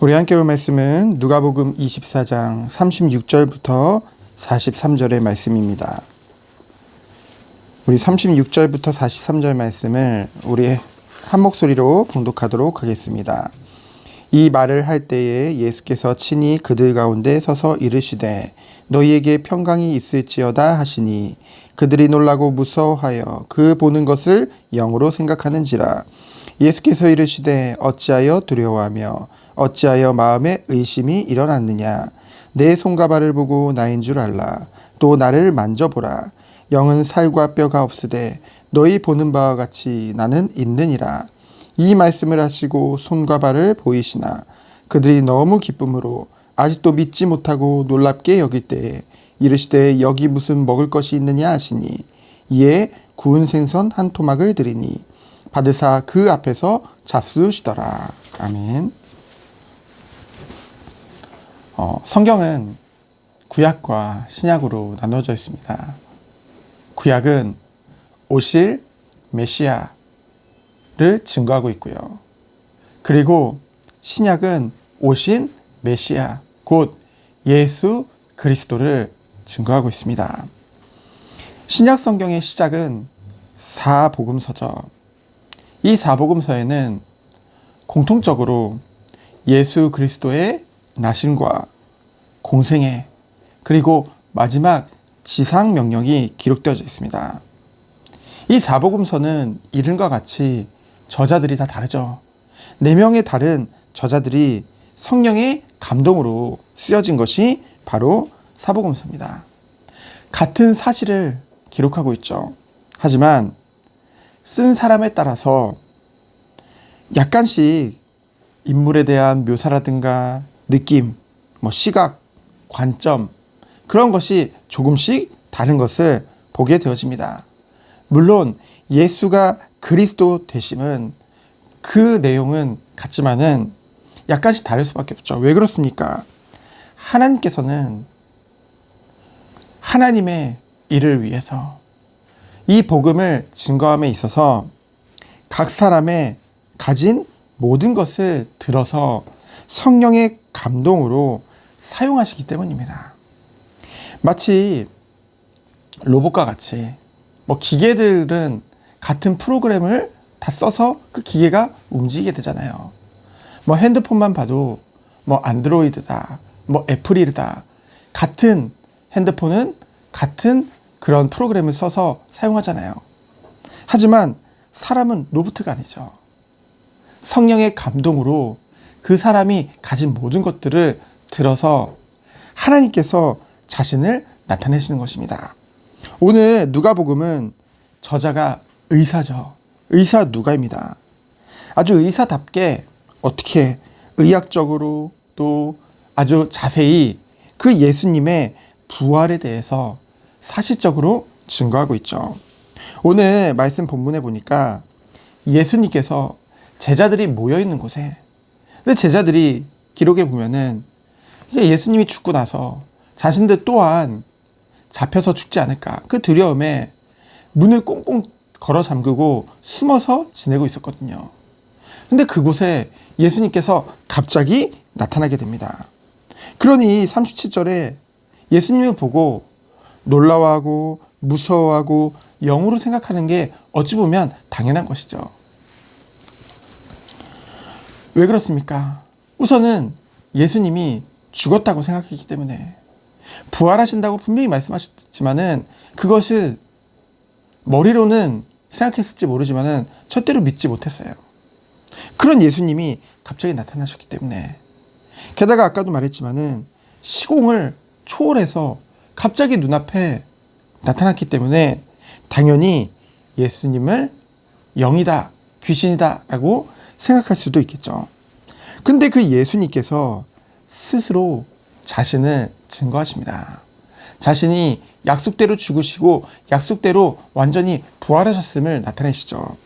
우리 함께 볼 말씀은 누가복음 24장 36절부터 43절의 말씀입니다. 우리 36절부터 43절 말씀을 우리 한 목소리로 봉독하도록 하겠습니다. 이 말을 할 때에 예수께서 친히 그들 가운데 서서 이르시되 너희에게 평강이 있을지어다 하시니 그들이 놀라고 무서워하여 그 보는 것을 영으로 생각하는지라. 예수께서 이르시되 어찌하여 두려워하며 어찌하여 마음에 의심이 일어났느냐. 내 손과 발을 보고 나인 줄 알라. 또 나를 만져보라. 영은 살과 뼈가 없으되 너희 보는 바와 같이 나는 있느니라. 이 말씀을 하시고 손과 발을 보이시나 그들이 너무 기쁨으로 아직도 믿지 못하고 놀랍게 여길 때에 이르시되 여기 무슨 먹을 것이 있느냐 하시니 이에 구운 생선 한 토막을 드리니 받으사 그 앞에서 잡수시더라. 아멘. 성경은 구약과 신약으로 나눠져 있습니다. 구약은 오실 메시아를 증거하고 있고요. 그리고 신약은 오신 메시아, 곧 예수 그리스도를 증거하고 있습니다. 신약 성경의 시작은 사복음서죠. 이 사복음서에는 공통적으로 예수 그리스도의 나심과 공생애 그리고 마지막 지상 명령이 기록되어져 있습니다. 이 사복음서는 이름과 같이 저자들이 다 다르죠. 4명의 다른 저자들이 성령의 감동으로 쓰여진 것이 바로 사복음서입니다. 같은 사실을 기록하고 있죠. 하지만 쓴 사람에 따라서 약간씩 인물에 대한 묘사라든가 느낌, 시각, 관점 그런 것이 조금씩 다른 것을 보게 되어집니다. 물론 예수가 그리스도 되심은 그 내용은 같지만은 약간씩 다를 수밖에 없죠. 왜 그렇습니까? 하나님께서는 하나님의 일을 위해서 이 복음을 증거함에 있어서 각 사람의 가진 모든 것을 들어서 성령의 감동으로 사용하시기 때문입니다. 마치 로봇과 같이 기계들은 같은 프로그램을 다 써서 그 기계가 움직이게 되잖아요. 핸드폰만 봐도 안드로이드다, 애플이다. 같은 핸드폰은 같은 그런 프로그램을 써서 사용하잖아요. 하지만 사람은 로봇가 아니죠. 성령의 감동으로 그 사람이 가진 모든 것들을 들어서 하나님께서 자신을 나타내시는 것입니다. 오늘 누가복음은 저자가 의사죠. 의사 누가입니다. 아주 의사답게 어떻게 의학적으로 또 아주 자세히 그 예수님의 부활에 대해서 사실적으로 증거하고 있죠. 오늘 말씀 본문에 보니까 예수님께서 제자들이 모여있는 곳에, 근데 제자들이 기록에 보면은 예수님이 죽고 나서 자신들 또한 잡혀서 죽지 않을까 그 두려움에 문을 꽁꽁 걸어 잠그고 숨어서 지내고 있었거든요. 근데 그곳에 예수님께서 갑자기 나타나게 됩니다. 그러니 37절에 예수님을 보고 놀라워하고 무서워하고 영으로 생각하는 게 어찌 보면 당연한 것이죠. 왜 그렇습니까? 우선은 예수님이 죽었다고 생각했기 때문에 부활하신다고 분명히 말씀하셨지만은 그것을 머리로는 생각했을지 모르지만은 절대로 믿지 못했어요. 그런 예수님이 갑자기 나타나셨기 때문에 게다가 아까도 말했지만은 시공을 초월해서 갑자기 눈앞에 나타났기 때문에 당연히 예수님을 영이다, 귀신이다 라고 생각할 수도 있겠죠. 근데 그 예수님께서 스스로 자신을 증거하십니다. 자신이 약속대로 죽으시고 약속대로 완전히 부활하셨음을 나타내시죠.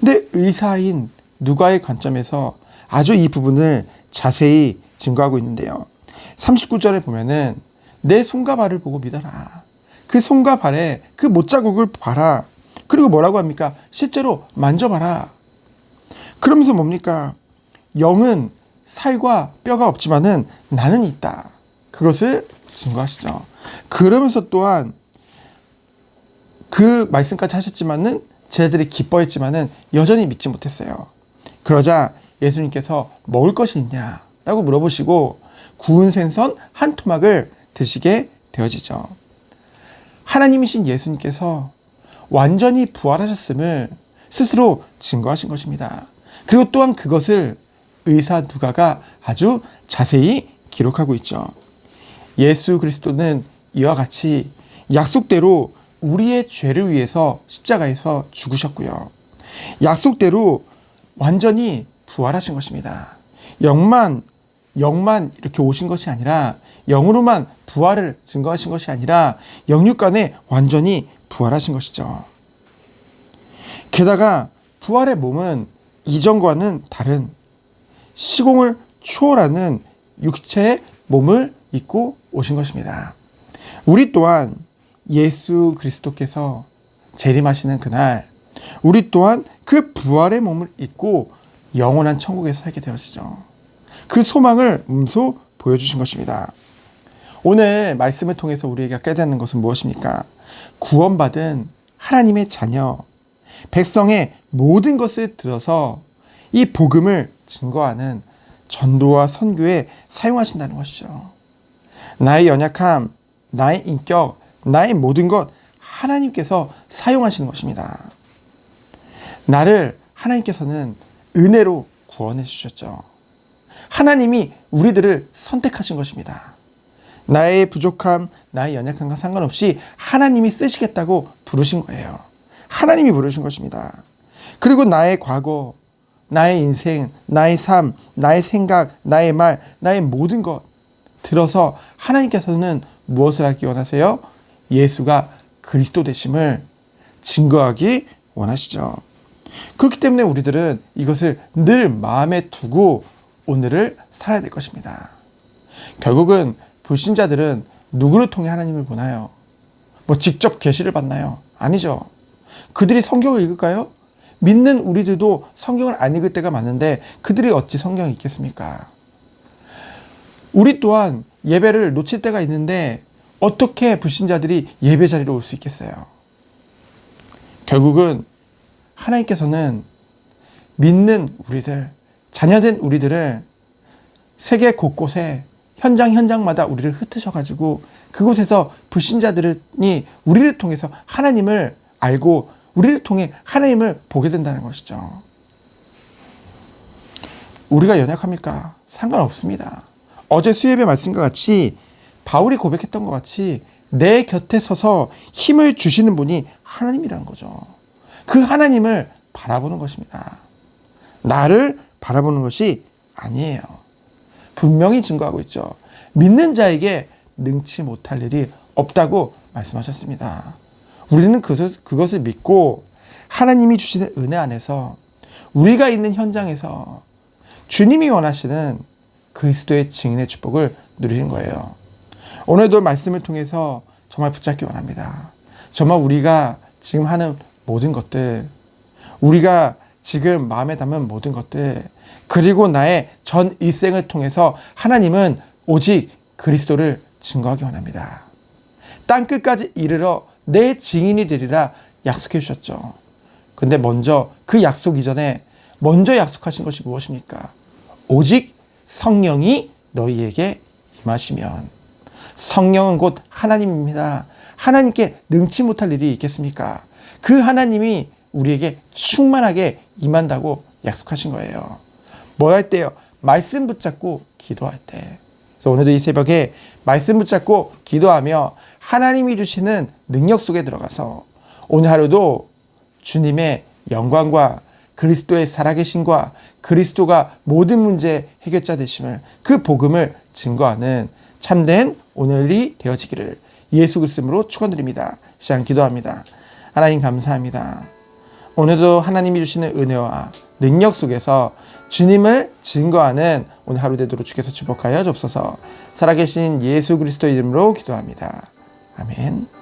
근데 의사인 누가의 관점에서 아주 이 부분을 자세히 증거하고 있는데요. 39절에 보면은 내 손과 발을 보고 믿어라. 그 손과 발에 그 못자국을 봐라. 그리고 뭐라고 합니까? 실제로 만져봐라. 그러면서 뭡니까? 영은 살과 뼈가 없지만은 나는 있다. 그것을 증거하시죠. 그러면서 또한 그 말씀까지 하셨지만은 제자들이 기뻐했지만은 여전히 믿지 못했어요. 그러자 예수님께서 먹을 것이 있냐라고 물어보시고 구운 생선 한 토막을 드시게 되어지죠. 하나님이신 예수님께서 완전히 부활하셨음을 스스로 증거하신 것입니다. 그리고 또한 그것을 의사 누가가 아주 자세히 기록하고 있죠. 예수 그리스도는 이와 같이 약속대로 우리의 죄를 위해서 십자가에서 죽으셨고요. 약속대로 완전히 부활하신 것입니다. 영만 이렇게 오신 것이 아니라 영으로만 부활을 증거하신 것이 아니라 영육간에 완전히 부활하신 것이죠. 게다가 부활의 몸은 이전과는 다른 시공을 초월하는 육체의 몸을 입고 오신 것입니다. 우리 또한 예수 그리스도께서 재림하시는 그날 우리 또한 그 부활의 몸을 입고 영원한 천국에서 살게 되었죠. 그 소망을 몸소 보여주신 것입니다. 오늘 말씀을 통해서 우리에게 깨닫는 것은 무엇입니까? 구원받은 하나님의 자녀, 백성의 모든 것을 들어서 이 복음을 증거하는 전도와 선교에 사용하신다는 것이죠. 나의 연약함, 나의 인격, 나의 모든 것 하나님께서 사용하시는 것입니다. 나를 하나님께서는 은혜로 구원해 주셨죠. 하나님이 우리들을 선택하신 것입니다. 나의 부족함, 나의 연약함과 상관없이 하나님이 쓰시겠다고 부르신 거예요. 하나님이 부르신 것입니다. 그리고 나의 과거, 나의 인생, 나의 삶, 나의 생각, 나의 말, 나의 모든 것 들어서 하나님께서는 무엇을 하기 원하세요? 예수가 그리스도 되심을 증거하기 원하시죠. 그렇기 때문에 우리들은 이것을 늘 마음에 두고 오늘을 살아야 될 것입니다. 결국은 불신자들은 누구를 통해 하나님을 보나요? 직접 계시를 받나요? 아니죠. 그들이 성경을 읽을까요? 믿는 우리들도 성경을 안 읽을 때가 많은데 그들이 어찌 성경을 읽겠습니까? 우리 또한 예배를 놓칠 때가 있는데 어떻게 불신자들이 예배 자리로 올 수 있겠어요? 결국은 하나님께서는 믿는 우리들, 자녀된 우리들을 세계 곳곳에 현장마다 우리를 흩으셔가지고 그곳에서 불신자들이 우리를 통해서 하나님을 알고 우리를 통해 하나님을 보게 된다는 것이죠. 우리가 연약합니까? 상관없습니다. 어제 수요예배 말씀과 같이 바울이 고백했던 것 같이 내 곁에 서서 힘을 주시는 분이 하나님이라는 거죠. 그 하나님을 바라보는 것입니다. 나를 바라보는 것이 아니에요. 분명히 증거하고 있죠. 믿는 자에게 능치 못할 일이 없다고 말씀하셨습니다. 우리는 그것을 믿고 하나님이 주시는 은혜 안에서 우리가 있는 현장에서 주님이 원하시는 그리스도의 증인의 축복을 누리는 거예요. 오늘도 말씀을 통해서 정말 붙잡기 원합니다. 정말 우리가 지금 하는 모든 것들, 우리가 지금 마음에 담은 모든 것들, 그리고 나의 전 일생을 통해서 하나님은 오직 그리스도를 증거하기 원합니다. 땅끝까지 이르러 내 증인이 되리라 약속해 주셨죠. 근데 먼저 그 약속 이전에 먼저 약속하신 것이 무엇입니까? 오직 성령이 너희에게 임하시면. 성령은 곧 하나님입니다. 하나님께 능치 못할 일이 있겠습니까? 그 하나님이 우리에게 충만하게 임한다고 약속하신 거예요. 뭘 할 때요? 말씀 붙잡고 기도할 때. 그래서 오늘도 이 새벽에 말씀 붙잡고 기도하며 하나님이 주시는 능력 속에 들어가서 오늘 하루도 주님의 영광과 그리스도의 살아계심과 그리스도가 모든 문제의 해결자 되심을, 그 복음을 증거하는 참된 오늘이 되어지기를 예수 그리스도로 축원드립니다. 시간 기도합니다. 하나님 감사합니다. 오늘도 하나님이 주시는 은혜와 능력 속에서 주님을 증거하는 오늘 하루 되도록 주께서 축복하여 주옵소서. 살아계신 예수 그리스도 이름으로 기도합니다. 아멘.